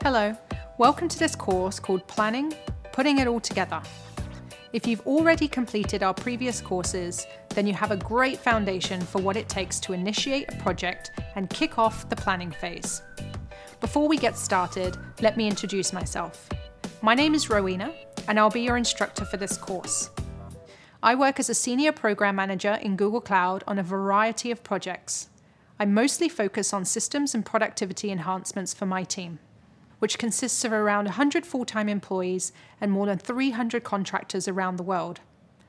Hello, welcome to this course called Planning, Putting It All Together. If you've already completed our previous courses, then you have a great foundation for what it takes to initiate a project and kick off the planning phase. Before we get started, let me introduce myself. My name is Rowena, and I'll be your instructor for this course. I work as a senior program manager in Google Cloud on a variety of projects. I mostly focus on systems and productivity enhancements for my team, which consists of around 100 full-time employees and more than 300 contractors around the world.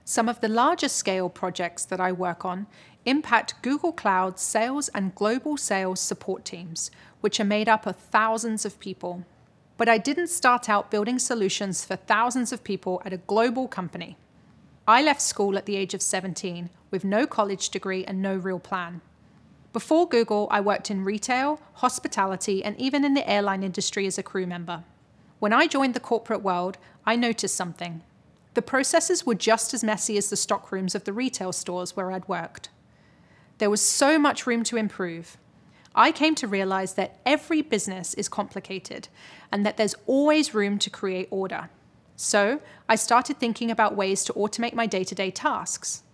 Some of the larger scale projects that I work on impact Google Cloud sales and global sales support teams, which are made up of thousands of people. But I didn't start out building solutions for thousands of people at a global company. I left school at the age of 17 with no college degree and no real plan. Before Google, I worked in retail, hospitality, and even in the airline industry as a crew member. When I joined the corporate world, I noticed something. The processes were just as messy as the stockrooms of the retail stores where I'd worked. There was so much room to improve. I came to realize that every business is complicated and that there's always room to create order. So I started thinking about ways to automate my day-to-day tasks.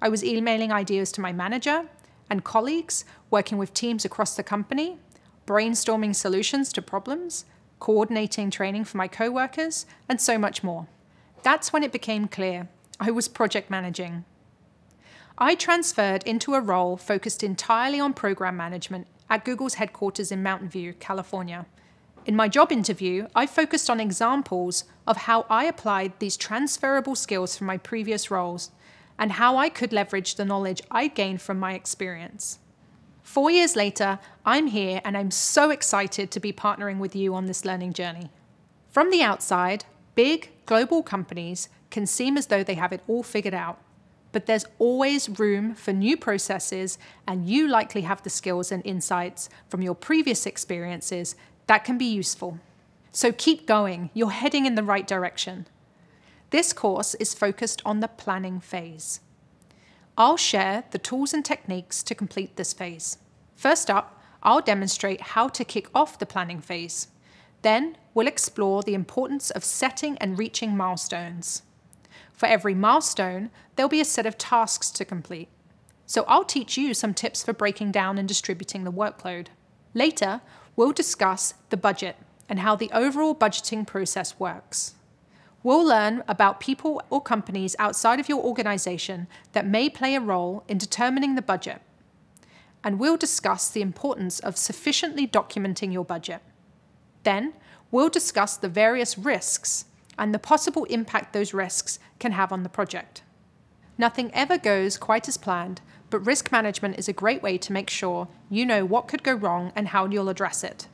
I was emailing ideas to my manager and colleagues, working with teams across the company, brainstorming solutions to problems, coordinating training for my coworkers, and so much more. That's when it became clear I was project managing. I transferred into a role focused entirely on program management at Google's headquarters in Mountain View, California. In my job interview, I focused on examples of how I applied these transferable skills from my previous roles and how I could leverage the knowledge I gained from my experience. 4 years later, I'm here and I'm so excited to be partnering with you on this learning journey. From the outside, big global companies can seem as though they have it all figured out, but there's always room for new processes, and you likely have the skills and insights from your previous experiences that can be useful. So keep going, you're heading in the right direction. This course is focused on the planning phase. I'll share the tools and techniques to complete this phase. First up, I'll demonstrate how to kick off the planning phase. Then we'll explore the importance of setting and reaching milestones. For every milestone, there'll be a set of tasks to complete. So I'll teach you some tips for breaking down and distributing the workload. Later, we'll discuss the budget and how the overall budgeting process works. We'll learn about people or companies outside of your organization that may play a role in determining the budget. And we'll discuss the importance of sufficiently documenting your budget. Then, we'll discuss the various risks and the possible impact those risks can have on the project. Nothing ever goes quite as planned, but risk management is a great way to make sure you know what could go wrong and how you'll address it.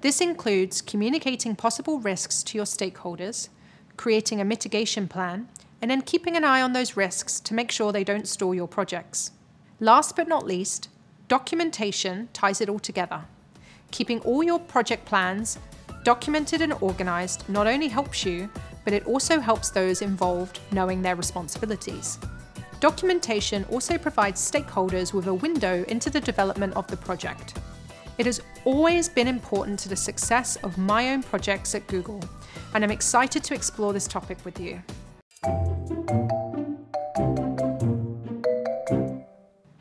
This includes communicating possible risks to your stakeholders, creating a mitigation plan, and then keeping an eye on those risks to make sure they don't stall your projects. Last but not least, documentation ties it all together. Keeping all your project plans documented and organized not only helps you, but it also helps those involved knowing their responsibilities. Documentation also provides stakeholders with a window into the development of the project. It has always been important to the success of my own projects at Google, and I'm excited to explore this topic with you.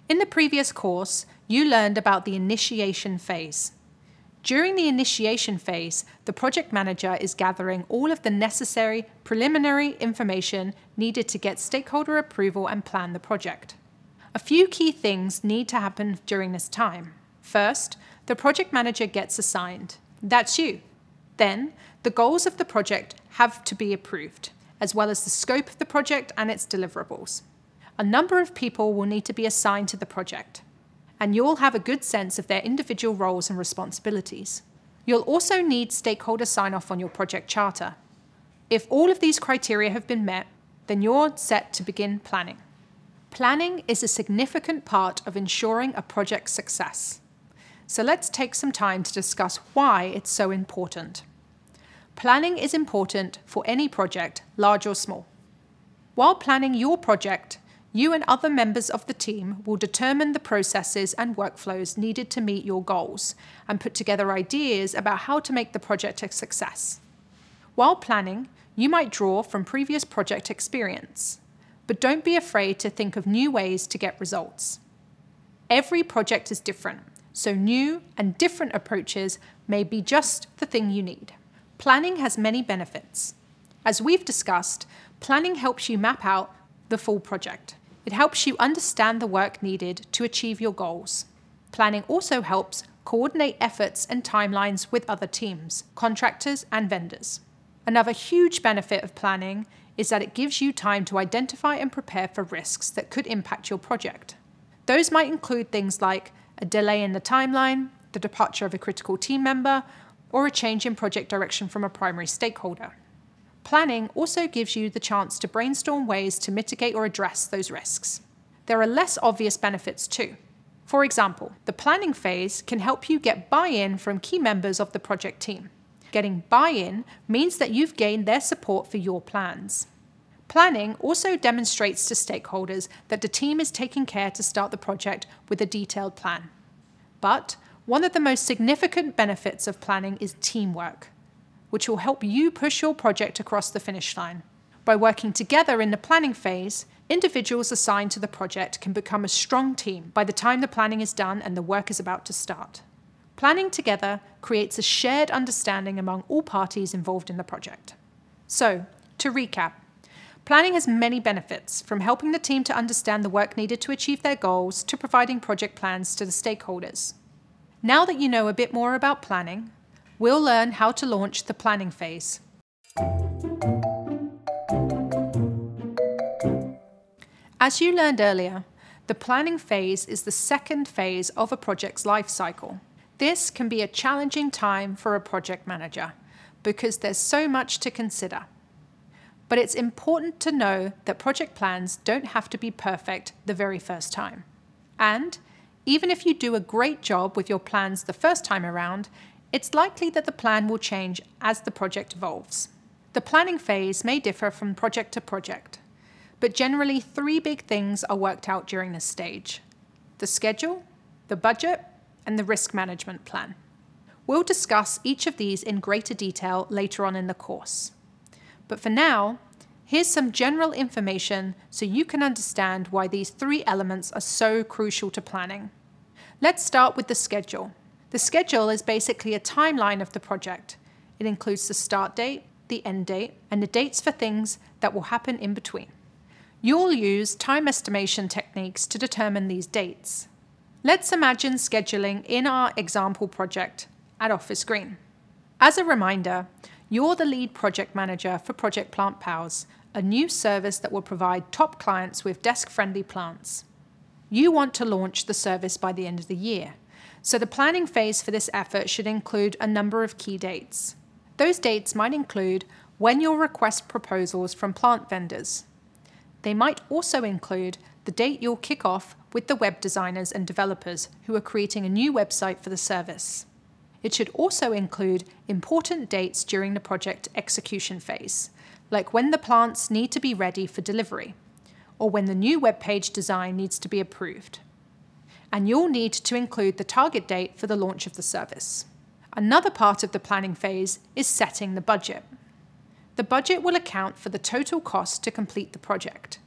In the previous course, you learned about the initiation phase. During the initiation phase, the project manager is gathering all of the necessary preliminary information needed to get stakeholder approval and plan the project. A few key things need to happen during this time. First, the project manager gets assigned. That's you. Then, the goals of the project have to be approved, as well as the scope of the project and its deliverables. A number of people will need to be assigned to the project, and you'll have a good sense of their individual roles and responsibilities. You'll also need stakeholder sign-off on your project charter. If all of these criteria have been met, then you're set to begin planning. Planning is a significant part of ensuring a project's success. So let's take some time to discuss why it's so important. Planning is important for any project, large or small. While planning your project, You and other members of the team will determine the processes and workflows needed to meet your goals and put together ideas about how to make the project a success. While planning, you might draw from previous project experience, but don't be afraid to think of new ways to get results. Every project is different, so new and different approaches may be just the thing you need. Planning has many benefits. As we've discussed, planning helps you map out the full project. It helps you understand the work needed to achieve your goals. Planning also helps coordinate efforts and timelines with other teams, contractors, and vendors. Another huge benefit of planning is that it gives you time to identify and prepare for risks that could impact your project. Those might include things like a delay in the timeline, the departure of a critical team member, or a change in project direction from a primary stakeholder. Planning also gives you the chance to brainstorm ways to mitigate or address those risks. There are less obvious benefits too. For example, the planning phase can help you get buy-in from key members of the project team. Getting buy-in means that you've gained their support for your plans. Planning also demonstrates to stakeholders that the team is taking care to start the project with a detailed plan. But one of the most significant benefits of planning is teamwork, which will help you push your project across the finish line. By working together in the planning phase, individuals assigned to the project can become a strong team by the time the planning is done and the work is about to start. Planning together creates a shared understanding among all parties involved in the project. So, to recap, planning has many benefits, from helping the team to understand the work needed to achieve their goals to providing project plans to the stakeholders. Now that you know a bit more about planning, we'll learn how to launch the planning phase. As you learned earlier, the planning phase is the second phase of a project's life cycle. This can be a challenging time for a project manager because there's so much to consider. But it's important to know that project plans don't have to be perfect the very first time. And even if you do a great job with your plans the first time around, it's likely that the plan will change as the project evolves. The planning phase may differ from project to project, but generally 3 big things are worked out during this stage: the schedule, the budget, and the risk management plan. We'll discuss each of these in greater detail later on in the course. But for now, here's some general information so you can understand why these 3 elements are so crucial to planning. Let's start with the schedule. The schedule is basically a timeline of the project. It includes the start date, the end date, and the dates for things that will happen in between. You'll use time estimation techniques to determine these dates. Let's imagine scheduling in our example project at Office Green. As a reminder, you're the lead project manager for Project Plant Pals, a new service that will provide top clients with desk-friendly plants. You want to launch the service by the end of the year, so the planning phase for this effort should include a number of key dates. Those dates might include when you'll request proposals from plant vendors. They might also include the date you'll kick off with the web designers and developers who are creating a new website for the service. It should also include important dates during the project execution phase, like when the plants need to be ready for delivery, or when the new web page design needs to be approved. And you'll need to include the target date for the launch of the service. Another part of the planning phase is setting the budget. The budget will account for the total cost to complete the project.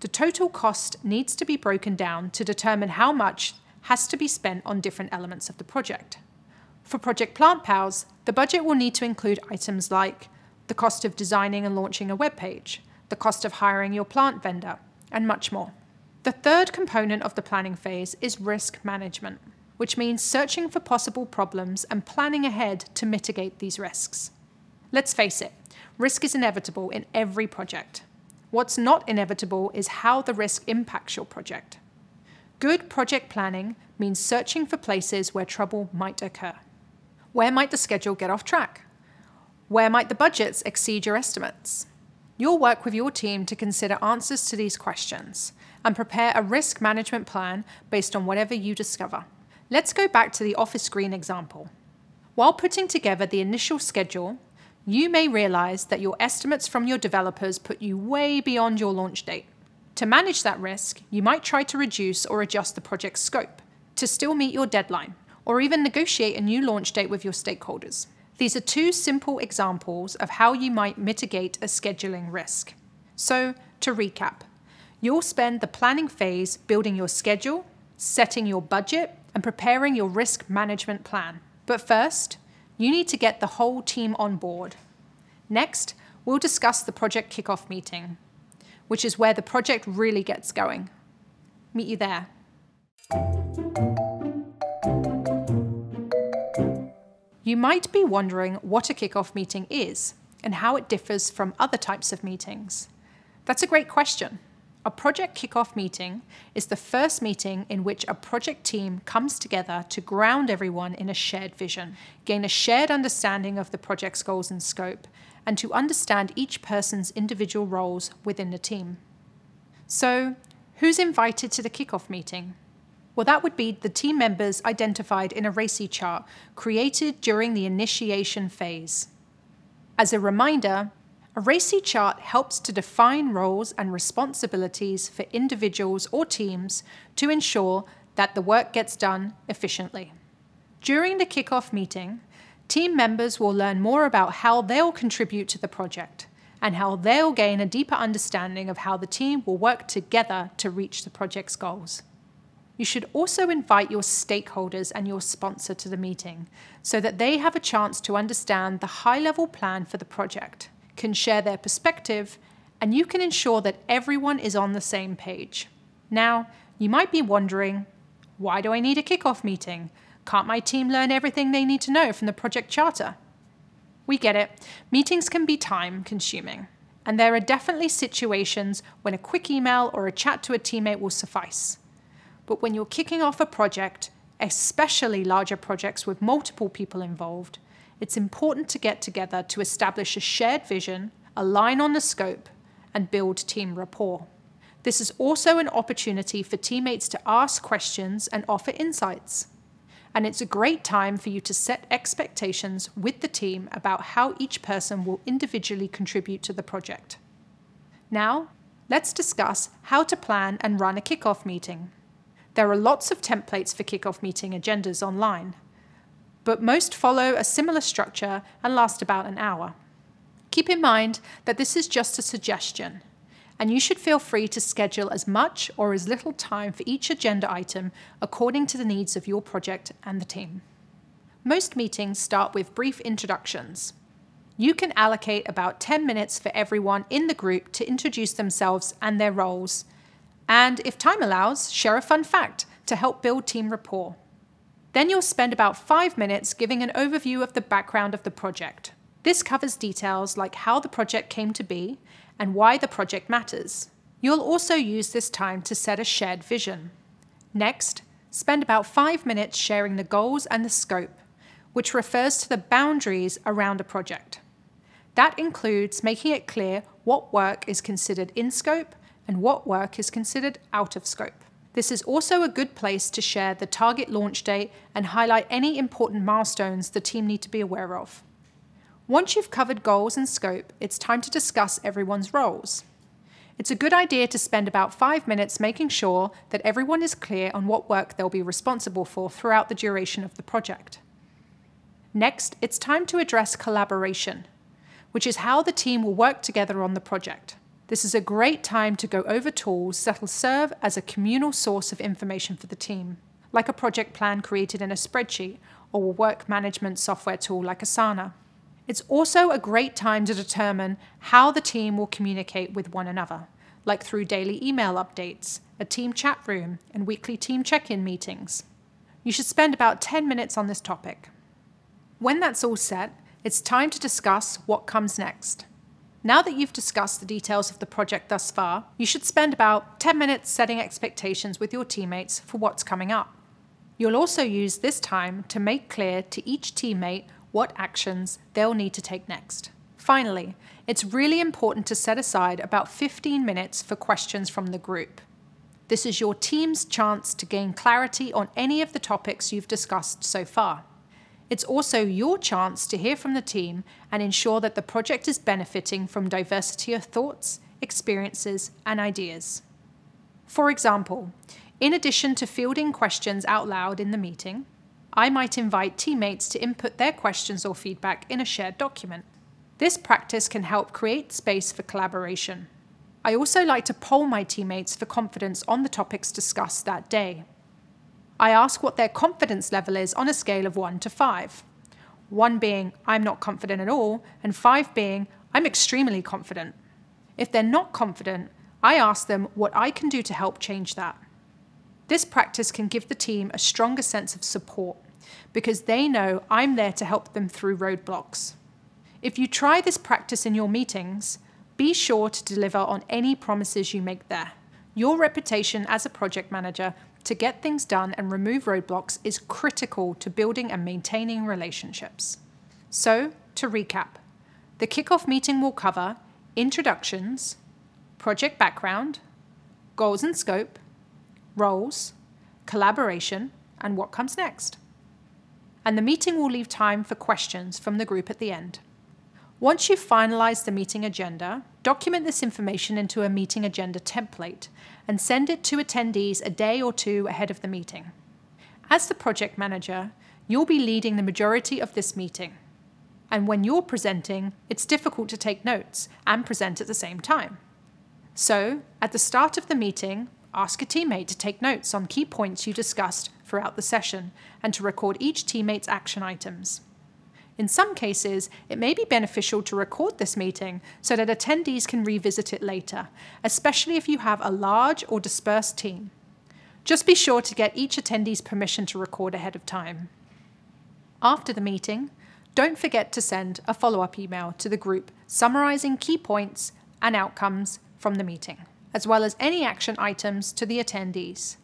The total cost needs to be broken down to determine how much has to be spent on different elements of the project. For Project Plant Pals, the budget will need to include items like the cost of designing and launching a web page, the cost of hiring your plant vendor, and much more. The third component of the planning phase is risk management, which means searching for possible problems and planning ahead to mitigate these risks. Let's face it, risk is inevitable in every project. What's not inevitable is how the risk impacts your project. Good project planning means searching for places where trouble might occur. Where might the schedule get off track? Where might the budgets exceed your estimates? You'll work with your team to consider answers to these questions and prepare a risk management plan based on whatever you discover. Let's go back to the Office Green example. While putting together the initial schedule, you may realize that your estimates from your developers put you way beyond your launch date. To manage that risk, you might try to reduce or adjust the project scope to still meet your deadline, or even negotiate a new launch date with your stakeholders. These are two simple examples of how you might mitigate a scheduling risk. So, to recap, you'll spend the planning phase building your schedule, setting your budget, and preparing your risk management plan. But first, you need to get the whole team on board. Next, we'll discuss the project kickoff meeting, which is where the project really gets going. Meet you there. You might be wondering what a kickoff meeting is and how it differs from other types of meetings. That's a great question. A project kickoff meeting is the first meeting in which a project team comes together to ground everyone in a shared vision, gain a shared understanding of the project's goals and scope, and to understand each person's individual roles within the team. So, who's invited to the kickoff meeting? Well, that would be the team members identified in a RACI chart created during the initiation phase. As a reminder, a RACI chart helps to define roles and responsibilities for individuals or teams to ensure that the work gets done efficiently. During the kickoff meeting, team members will learn more about how they'll contribute to the project and how they'll gain a deeper understanding of how the team will work together to reach the project's goals. You should also invite your stakeholders and your sponsor to the meeting so that they have a chance to understand the high-level plan for the project, can share their perspective, and you can ensure that everyone is on the same page. Now, you might be wondering, why do I need a kickoff meeting? Can't my team learn everything they need to know from the project charter? We get it. Meetings can be time-consuming, and there are definitely situations when a quick email or a chat to a teammate will suffice. But when you're kicking off a project, especially larger projects with multiple people involved, it's important to get together to establish a shared vision, align on the scope, and build team rapport. This is also an opportunity for teammates to ask questions and offer insights. And it's a great time for you to set expectations with the team about how each person will individually contribute to the project. Now, let's discuss how to plan and run a kickoff meeting. There are lots of templates for kickoff meeting agendas online, but most follow a similar structure and last about an hour. Keep in mind that this is just a suggestion, and you should feel free to schedule as much or as little time for each agenda item according to the needs of your project and the team. Most meetings start with brief introductions. You can allocate about 10 minutes for everyone in the group to introduce themselves and their roles, and if time allows, share a fun fact to help build team rapport. Then you'll spend about 5 minutes giving an overview of the background of the project. This covers details like how the project came to be and why the project matters. You'll also use this time to set a shared vision. Next, spend about 5 minutes sharing the goals and the scope, which refers to the boundaries around a project. That includes making it clear what work is considered in scope and what work is considered out of scope. This is also a good place to share the target launch date and highlight any important milestones the team need to be aware of. Once you've covered goals and scope, it's time to discuss everyone's roles. It's a good idea to spend about 5 minutes making sure that everyone is clear on what work they'll be responsible for throughout the duration of the project. Next, it's time to address collaboration, which is how the team will work together on the project. This is a great time to go over tools that will serve as a communal source of information for the team, like a project plan created in a spreadsheet or a work management software tool like Asana. It's also a great time to determine how the team will communicate with one another, like through daily email updates, a team chat room, and weekly team check-in meetings. You should spend about 10 minutes on this topic. When that's all set, it's time to discuss what comes next. Now that you've discussed the details of the project thus far, you should spend about 10 minutes setting expectations with your teammates for what's coming up. You'll also use this time to make clear to each teammate what actions they'll need to take next. Finally, it's really important to set aside about 15 minutes for questions from the group. This is your team's chance to gain clarity on any of the topics you've discussed so far. It's also your chance to hear from the team and ensure that the project is benefiting from diversity of thoughts, experiences, and ideas. For example, in addition to fielding questions out loud in the meeting, I might invite teammates to input their questions or feedback in a shared document. This practice can help create space for collaboration. I also like to poll my teammates for confidence on the topics discussed that day. I ask what their confidence level is on a scale of 1 to 5. 1 being, I'm not confident at all, and 5 being, I'm extremely confident. If they're not confident, I ask them what I can do to help change that. This practice can give the team a stronger sense of support because they know I'm there to help them through roadblocks. If you try this practice in your meetings, be sure to deliver on any promises you make there. Your reputation as a project manager to get things done and remove roadblocks is critical to building and maintaining relationships. So, to recap, the kickoff meeting will cover introductions, project background, goals and scope, roles, collaboration, and what comes next. And the meeting will leave time for questions from the group at the end. Once you've finalized the meeting agenda, document this information into a meeting agenda template and send it to attendees a day or two ahead of the meeting. As the project manager, you'll be leading the majority of this meeting. And when you're presenting, it's difficult to take notes and present at the same time. So, at the start of the meeting, ask a teammate to take notes on key points you discussed throughout the session and to record each teammate's action items. In some cases, it may be beneficial to record this meeting so that attendees can revisit it later, especially if you have a large or dispersed team. Just be sure to get each attendee's permission to record ahead of time. After the meeting, don't forget to send a follow-up email to the group summarizing key points and outcomes from the meeting, as well as any action items to the attendees.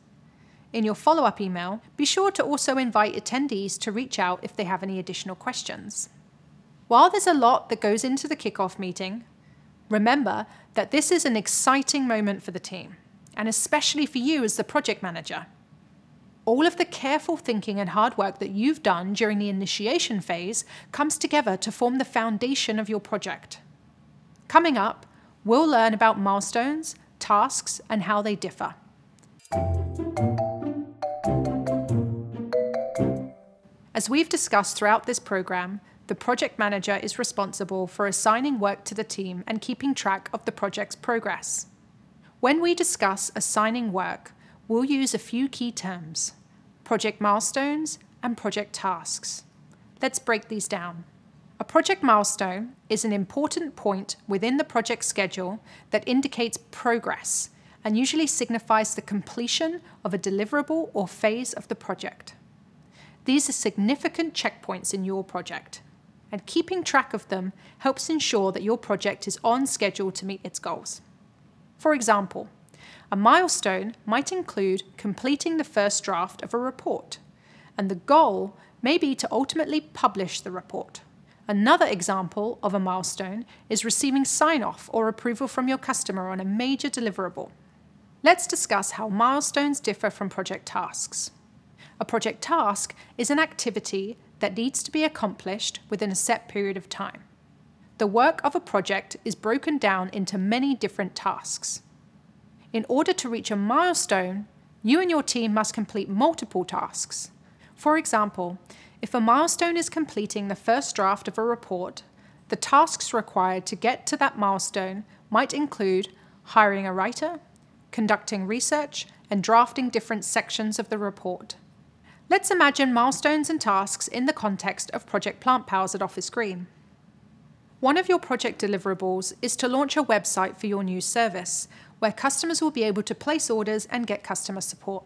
In your follow-up email, be sure to also invite attendees to reach out if they have any additional questions. While there's a lot that goes into the kickoff meeting, remember that this is an exciting moment for the team, and especially for you as the project manager. All of the careful thinking and hard work that you've done during the initiation phase comes together to form the foundation of your project. Coming up, we'll learn about milestones, tasks, and how they differ. As we've discussed throughout this program, the project manager is responsible for assigning work to the team and keeping track of the project's progress. When we discuss assigning work, we'll use a few key terms: project milestones and project tasks. Let's break these down. A project milestone is an important point within the project schedule that indicates progress and usually signifies the completion of a deliverable or phase of the project. These are significant checkpoints in your project, and keeping track of them helps ensure that your project is on schedule to meet its goals. For example, a milestone might include completing the first draft of a report, and the goal may be to ultimately publish the report. Another example of a milestone is receiving sign-off or approval from your customer on a major deliverable. Let's discuss how milestones differ from project tasks. A project task is an activity that needs to be accomplished within a set period of time. The work of a project is broken down into many different tasks. In order to reach a milestone, you and your team must complete multiple tasks. For example, if a milestone is completing the first draft of a report, the tasks required to get to that milestone might include hiring a writer, conducting research, and drafting different sections of the report. Let's imagine milestones and tasks in the context of Project Plant Pals at Office Green. One of your project deliverables is to launch a website for your new service, where customers will be able to place orders and get customer support.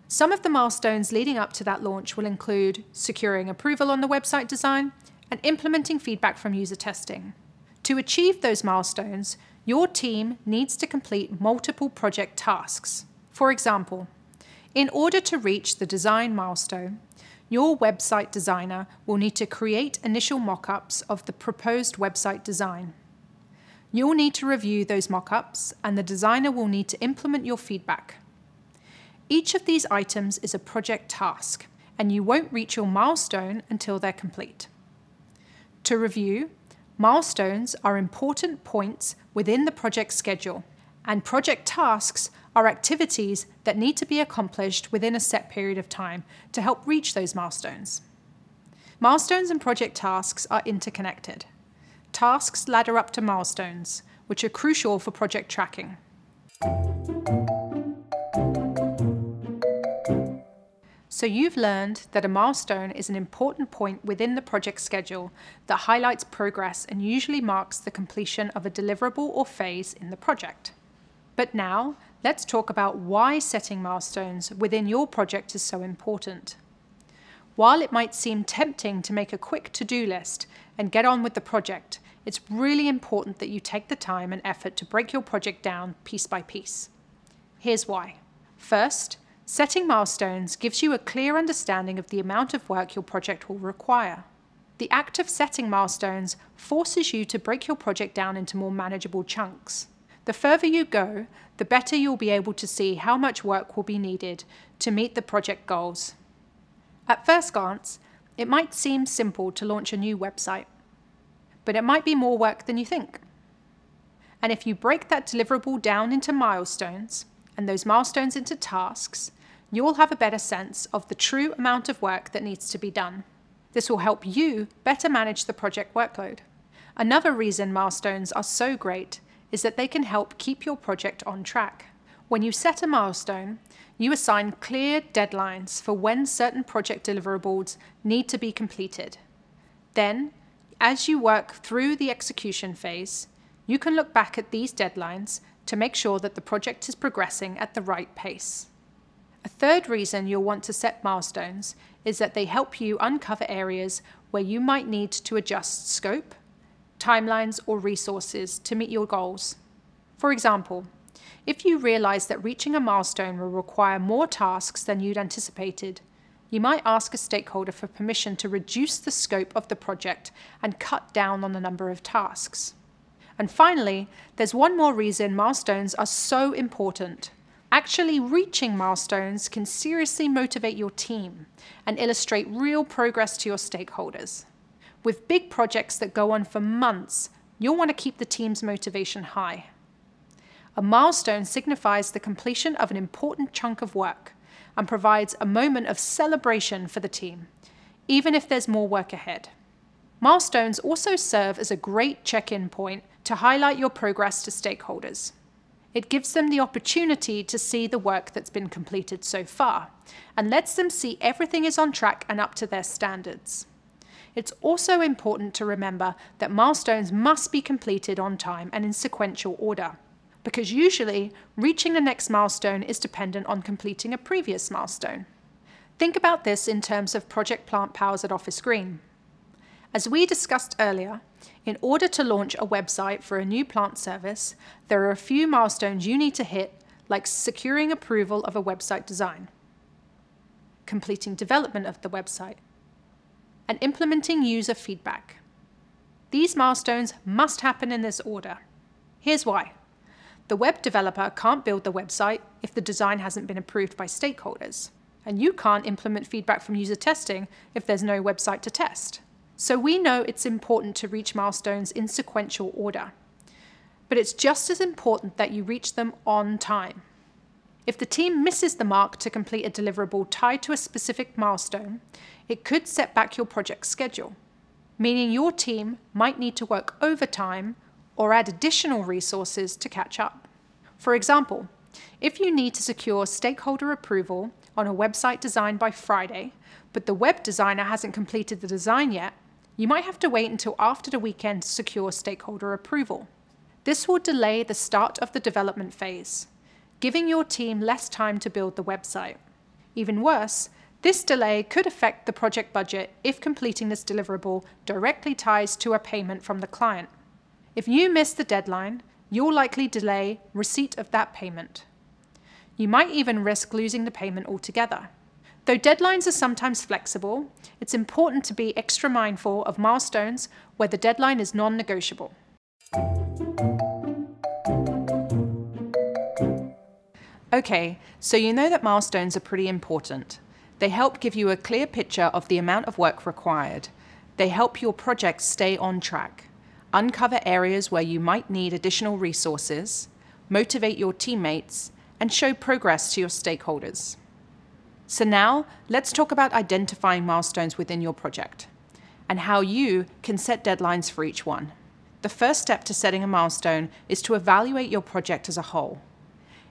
Some of the milestones leading up to that launch will include securing approval on the website design and implementing feedback from user testing. To achieve those milestones, your team needs to complete multiple project tasks. For example, in order to reach the design milestone, your website designer will need to create initial mock-ups of the proposed website design. You'll need to review those mock-ups, and the designer will need to implement your feedback. Each of these items is a project task, and you won't reach your milestone until they're complete. To review, milestones are important points within the project schedule, and project tasks are activities that need to be accomplished within a set period of time to help reach those milestones. Milestones and project tasks are interconnected. Tasks ladder up to milestones, which are crucial for project tracking. So you've learned that a milestone is an important point within the project schedule that highlights progress and usually marks the completion of a deliverable or phase in the project. But now, let's talk about why setting milestones within your project is so important. While it might seem tempting to make a quick to-do list and get on with the project, it's really important that you take the time and effort to break your project down piece by piece. Here's why. First, setting milestones gives you a clear understanding of the amount of work your project will require. The act of setting milestones forces you to break your project down into more manageable chunks. The further you go, the better you'll be able to see how much work will be needed to meet the project goals. At first glance, it might seem simple to launch a new website, but it might be more work than you think. And if you break that deliverable down into milestones, and those milestones into tasks, you will have a better sense of the true amount of work that needs to be done. This will help you better manage the project workload. Another reason milestones are so great is that they can help keep your project on track. When you set a milestone, you assign clear deadlines for when certain project deliverables need to be completed. Then, as you work through the execution phase, you can look back at these deadlines to make sure that the project is progressing at the right pace. A third reason you'll want to set milestones is that they help you uncover areas where you might need to adjust scope, timelines, or resources to meet your goals. For example, if you realize that reaching a milestone will require more tasks than you'd anticipated, you might ask a stakeholder for permission to reduce the scope of the project and cut down on the number of tasks. And finally, there's one more reason milestones are so important. Actually reaching milestones can seriously motivate your team and illustrate real progress to your stakeholders. With big projects that go on for months, you'll want to keep the team's motivation high. A milestone signifies the completion of an important chunk of work and provides a moment of celebration for the team, even if there's more work ahead. Milestones also serve as a great check-in point to highlight your progress to stakeholders. It gives them the opportunity to see the work that's been completed so far and lets them see everything is on track and up to their standards. It's also important to remember that milestones must be completed on time and in sequential order, because usually reaching the next milestone is dependent on completing a previous milestone. Think about this in terms of Project Plant Pals at Office Green. As we discussed earlier, in order to launch a website for a new plant service, there are a few milestones you need to hit, like securing approval of a website design, completing development of the website, and implementing user feedback. These milestones must happen in this order. Here's why. The web developer can't build the website if the design hasn't been approved by stakeholders, and you can't implement feedback from user testing if there's no website to test. So we know it's important to reach milestones in sequential order, but it's just as important that you reach them on time. If the team misses the mark to complete a deliverable tied to a specific milestone, it could set back your project schedule, meaning your team might need to work overtime or add additional resources to catch up. For example, if you need to secure stakeholder approval on a website design by Friday, but the web designer hasn't completed the design yet, you might have to wait until after the weekend to secure stakeholder approval. This will delay the start of the development phase, giving your team less time to build the website. Even worse, this delay could affect the project budget if completing this deliverable directly ties to a payment from the client. If you miss the deadline, you'll likely delay receipt of that payment. You might even risk losing the payment altogether. Though deadlines are sometimes flexible, it's important to be extra mindful of milestones where the deadline is non-negotiable. Okay, so you know that milestones are pretty important. They help give you a clear picture of the amount of work required. They help your project stay on track, uncover areas where you might need additional resources, motivate your teammates, and show progress to your stakeholders. So now, let's talk about identifying milestones within your project and how you can set deadlines for each one. The first step to setting a milestone is to evaluate your project as a whole.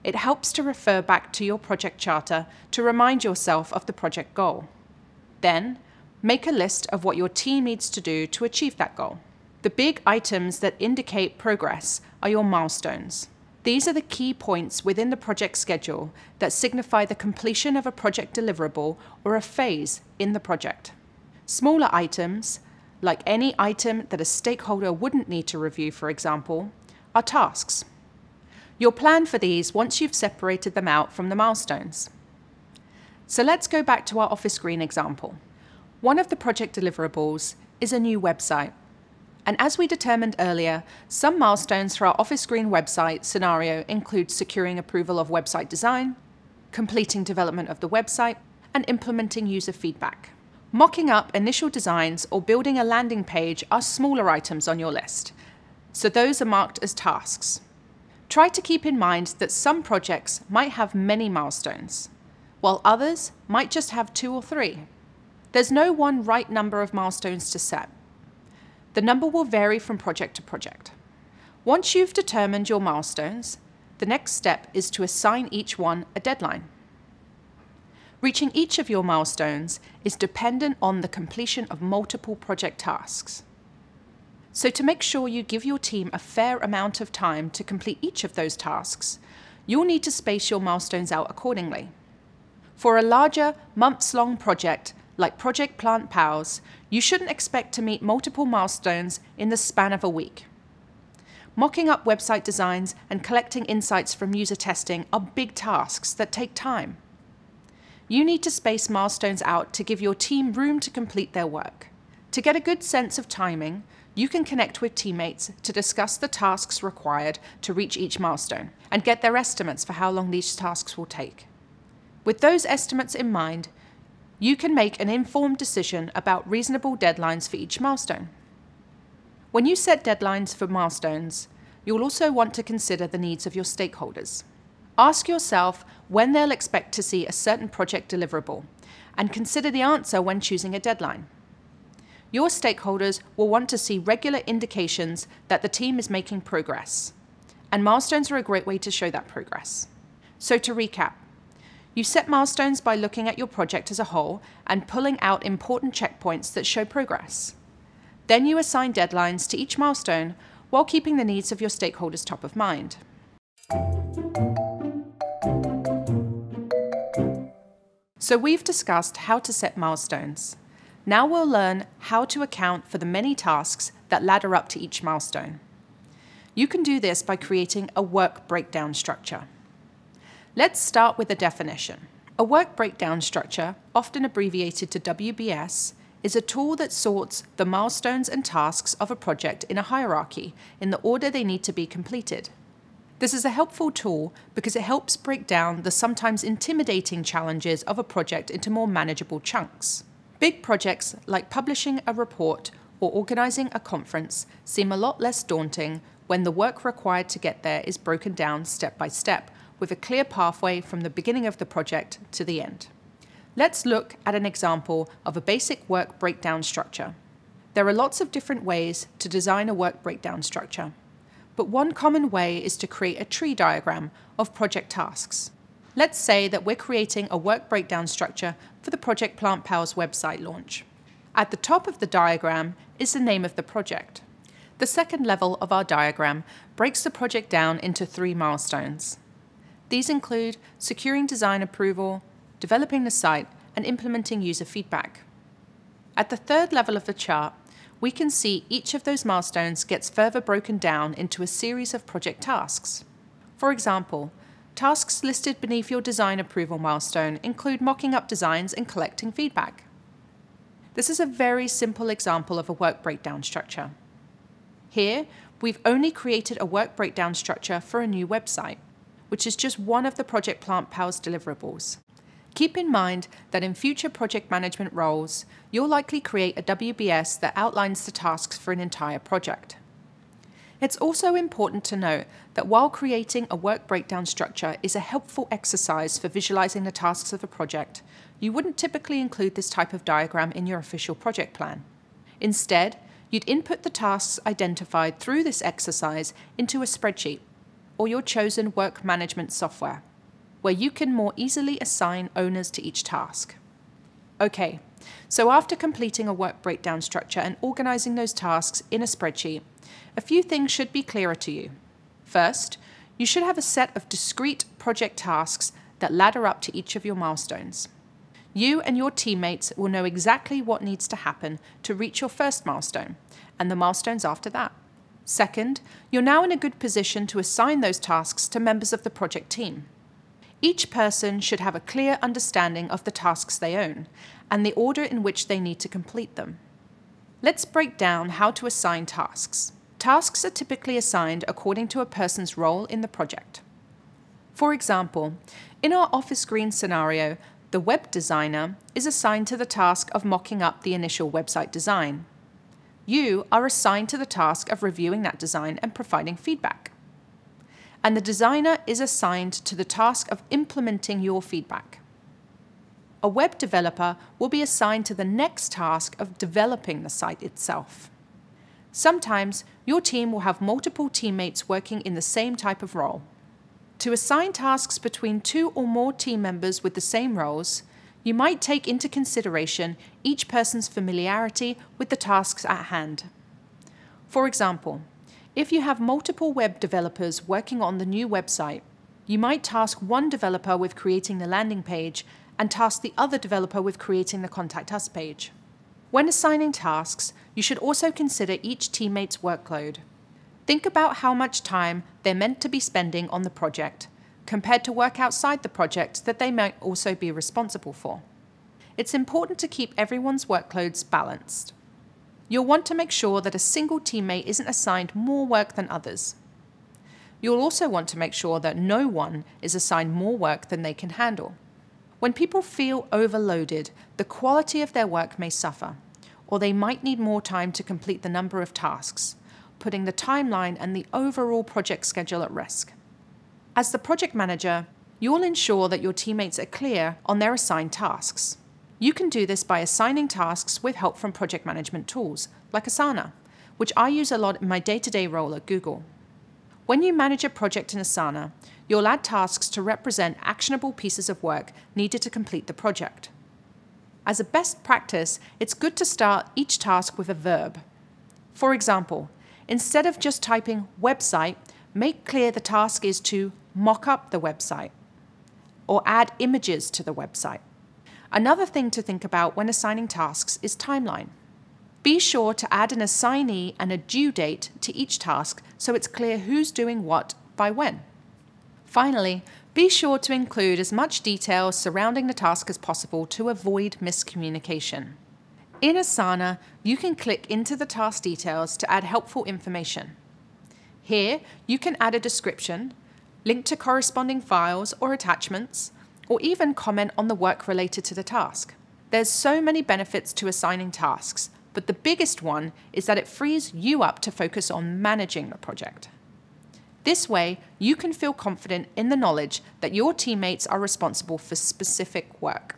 It helps to refer back to your project charter to remind yourself of the project goal. Then, make a list of what your team needs to do to achieve that goal. The big items that indicate progress are your milestones. These are the key points within the project schedule that signify the completion of a project deliverable or a phase in the project. Smaller items, like any item that a stakeholder wouldn't need to review, for example, are tasks. You'll plan for these once you've separated them out from the milestones. So let's go back to our Office Green example. One of the project deliverables is a new website. And as we determined earlier, some milestones for our Office Green website scenario include securing approval of website design, completing development of the website, and implementing user feedback. Mocking up initial designs or building a landing page are smaller items on your list, so those are marked as tasks. Try to keep in mind that some projects might have many milestones, while others might just have 2 or 3. There's no one right number of milestones to set. The number will vary from project to project. Once you've determined your milestones, the next step is to assign each one a deadline. Reaching each of your milestones is dependent on the completion of multiple project tasks. So to make sure you give your team a fair amount of time to complete each of those tasks, you'll need to space your milestones out accordingly. For a larger, months-long project, like Project Plant Pals, you shouldn't expect to meet multiple milestones in the span of a week. Mocking up website designs and collecting insights from user testing are big tasks that take time. You need to space milestones out to give your team room to complete their work. To get a good sense of timing, you can connect with teammates to discuss the tasks required to reach each milestone and get their estimates for how long these tasks will take. With those estimates in mind, you can make an informed decision about reasonable deadlines for each milestone. When you set deadlines for milestones, you'll also want to consider the needs of your stakeholders. Ask yourself when they'll expect to see a certain project deliverable, and consider the answer when choosing a deadline. Your stakeholders will want to see regular indications that the team is making progress, and milestones are a great way to show that progress. So to recap, you set milestones by looking at your project as a whole and pulling out important checkpoints that show progress. Then you assign deadlines to each milestone while keeping the needs of your stakeholders top of mind. So we've discussed how to set milestones. Now we'll learn how to account for the many tasks that ladder up to each milestone. You can do this by creating a work breakdown structure. Let's start with a definition. A work breakdown structure, often abbreviated to WBS, is a tool that sorts the milestones and tasks of a project in a hierarchy in the order they need to be completed. This is a helpful tool because it helps break down the sometimes intimidating challenges of a project into more manageable chunks. Big projects like publishing a report or organizing a conference seem a lot less daunting when the work required to get there is broken down step by step, with a clear pathway from the beginning of the project to the end. Let's look at an example of a basic work breakdown structure. There are lots of different ways to design a work breakdown structure, but one common way is to create a tree diagram of project tasks. Let's say that we're creating a work breakdown structure for the Project Plant Pals website launch. At the top of the diagram is the name of the project. The second level of our diagram breaks the project down into 3 milestones. These include securing design approval, developing the site, and implementing user feedback. At the third level of the chart, we can see each of those milestones gets further broken down into a series of project tasks. For example, tasks listed beneath your design approval milestone include mocking up designs and collecting feedback. This is a very simple example of a work breakdown structure. Here, we've only created a work breakdown structure for a new website, which is just one of the Project Plant Pals deliverables. Keep in mind that in future project management roles, you'll likely create a WBS that outlines the tasks for an entire project. It's also important to note that while creating a work breakdown structure is a helpful exercise for visualizing the tasks of a project, you wouldn't typically include this type of diagram in your official project plan. Instead, you'd input the tasks identified through this exercise into a spreadsheet or your chosen work management software, where you can more easily assign owners to each task. Okay, so after completing a work breakdown structure and organizing those tasks in a spreadsheet, a few things should be clearer to you. First, you should have a set of discrete project tasks that ladder up to each of your milestones. You and your teammates will know exactly what needs to happen to reach your first milestone, and the milestones after that. Second, you're now in a good position to assign those tasks to members of the project team. Each person should have a clear understanding of the tasks they own, and the order in which they need to complete them. Let's break down how to assign tasks. Tasks are typically assigned according to a person's role in the project. For example, in our Office Green scenario, the web designer is assigned to the task of mocking up the initial website design. You are assigned to the task of reviewing that design and providing feedback. And the designer is assigned to the task of implementing your feedback. A web developer will be assigned to the next task of developing the site itself. Sometimes your team will have multiple teammates working in the same type of role. To assign tasks between 2 or more team members with the same roles, you might take into consideration each person's familiarity with the tasks at hand. For example, if you have multiple web developers working on the new website, you might task one developer with creating the landing page and task the other developer with creating the Contact Us page. When assigning tasks, you should also consider each teammate's workload. Think about how much time they're meant to be spending on the project, compared to work outside the project that they might also be responsible for. It's important to keep everyone's workloads balanced. You'll want to make sure that a single teammate isn't assigned more work than others. You'll also want to make sure that no one is assigned more work than they can handle. When people feel overloaded, the quality of their work may suffer, or they might need more time to complete the number of tasks, putting the timeline and the overall project schedule at risk. As the project manager, you'll ensure that your teammates are clear on their assigned tasks. You can do this by assigning tasks with help from project management tools, like Asana, which I use a lot in my day-to-day role at Google. When you manage a project in Asana, you'll add tasks to represent actionable pieces of work needed to complete the project. As a best practice, it's good to start each task with a verb. For example, instead of just typing website, make clear the task is to mock up the website or add images to the website. Another thing to think about when assigning tasks is timeline. Be sure to add an assignee and a due date to each task so it's clear who's doing what by when. Finally, be sure to include as much detail surrounding the task as possible to avoid miscommunication. In Asana, you can click into the task details to add helpful information. Here, you can add a description, link to corresponding files or attachments, or even comment on the work related to the task. There's so many benefits to assigning tasks, but the biggest one is that it frees you up to focus on managing the project. This way, you can feel confident in the knowledge that your teammates are responsible for specific work.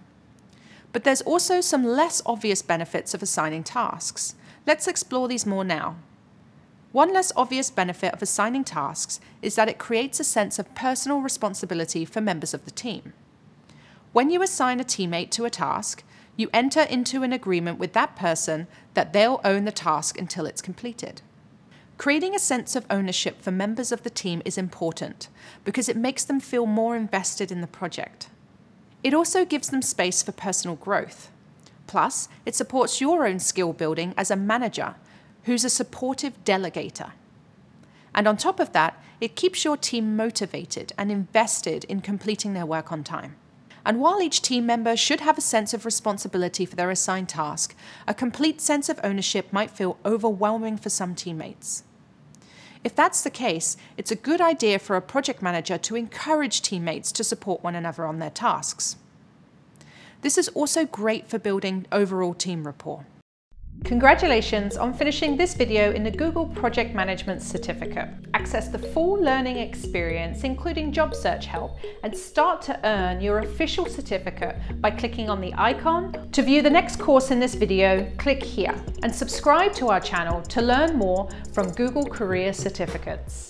But there's also some less obvious benefits of assigning tasks. Let's explore these more now. One less obvious benefit of assigning tasks is that it creates a sense of personal responsibility for members of the team. When you assign a teammate to a task, you enter into an agreement with that person that they'll own the task until it's completed. Creating a sense of ownership for members of the team is important because it makes them feel more invested in the project. It also gives them space for personal growth. Plus, it supports your own skill building as a manager who's a supportive delegator. And on top of that, it keeps your team motivated and invested in completing their work on time. And while each team member should have a sense of responsibility for their assigned task, a complete sense of ownership might feel overwhelming for some teammates. If that's the case, it's a good idea for a project manager to encourage teammates to support one another on their tasks. This is also great for building overall team rapport. Congratulations on finishing this video in the Google Project Management Certificate. Access the full learning experience, including job search help, and start to earn your official certificate by clicking on the icon. To view the next course in this video, click here and subscribe to our channel to learn more from Google Career Certificates.